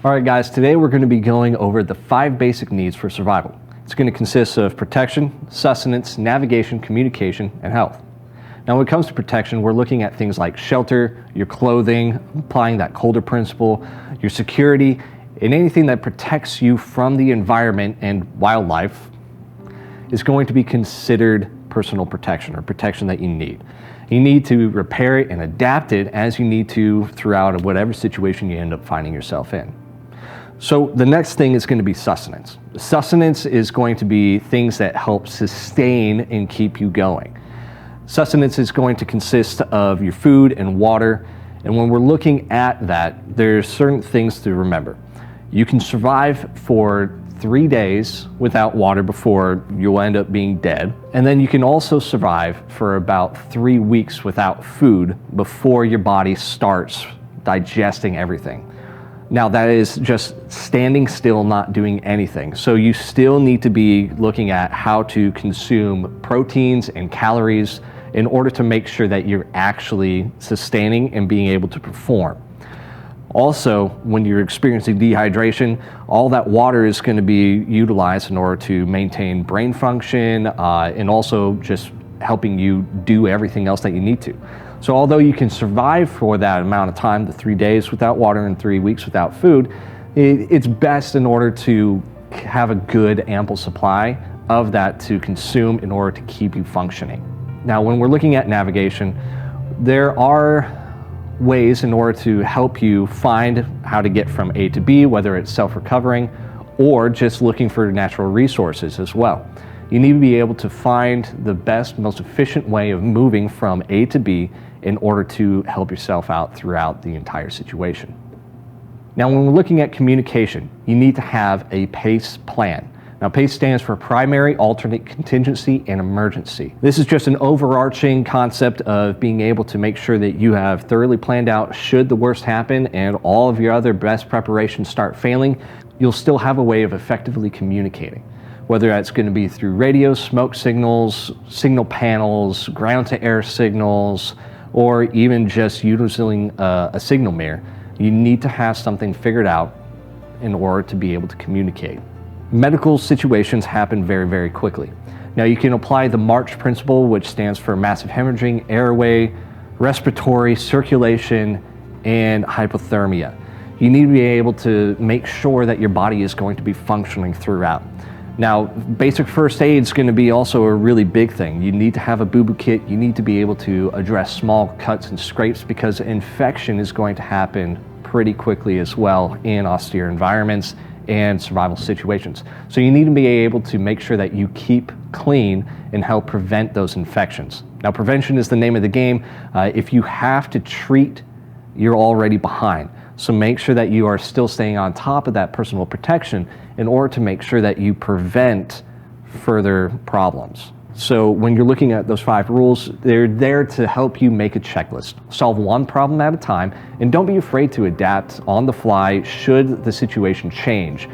All right, guys, today we're going to be going over the 5 basic needs for survival. It's going to consist of protection, sustenance, navigation, communication, and health. Now, when it comes to protection, we're looking at things like shelter, your clothing, applying that colder principle, your security, and anything that protects you from the environment and wildlife is going to be considered personal protection or protection that you need. You need to repair it and adapt it as you need to throughout whatever situation you end up finding yourself in. So the next thing is going to be sustenance. Sustenance is going to be things that help sustain and keep you going. Sustenance is going to consist of your food and water. And when we're looking at that, there's certain things to remember. You can survive for 3 days without water before you'll end up being dead. And then you can also survive for about 3 weeks without food before your body starts digesting everything. Now, that is just standing still, not doing anything. So you still need to be looking at how to consume proteins and calories in order to make sure that you're actually sustaining and being able to perform. Also, when you're experiencing dehydration, all that water is going to be utilized in order to maintain brain function and also just helping you do everything else that you need to. So although you can survive for that amount of time, the 3 days without water and 3 weeks without food, it's best in order to have a good ample supply of that to consume in order to keep you functioning. Now, when we're looking at navigation, there are ways in order to help you find how to get from A to B, whether it's self-recovering or just looking for natural resources as well. You need to be able to find the best, most efficient way of moving from A to B in order to help yourself out throughout the entire situation. Now, when we're looking at communication, you need to have a PACE plan. Now, PACE stands for Primary, Alternate, Contingency, and Emergency. This is just an overarching concept of being able to make sure that you have thoroughly planned out should the worst happen and all of your other best preparations start failing, you'll still have a way of effectively communicating. Whether that's going to be through radio, smoke signals, signal panels, ground-to-air signals, or even just using a signal mirror, you need to have something figured out in order to be able to communicate. Medical situations happen very, very quickly. Now, you can apply the MARCH principle, which stands for massive hemorrhaging, airway, respiratory, circulation, and hypothermia. You need to be able to make sure that your body is going to be functioning throughout. Now, basic first aid is going to be also a really big thing. You need to have a boo-boo kit. You need to be able to address small cuts and scrapes because infection is going to happen pretty quickly as well in austere environments and survival situations. So you need to be able to make sure that you keep clean and help prevent those infections. Now, prevention is the name of the game. If you have to treat, you're already behind. So make sure that you are still staying on top of that personal protection in order to make sure that you prevent further problems. So when you're looking at those 5 rules, they're there to help you make a checklist. Solve one problem at a time, and don't be afraid to adapt on the fly should the situation change.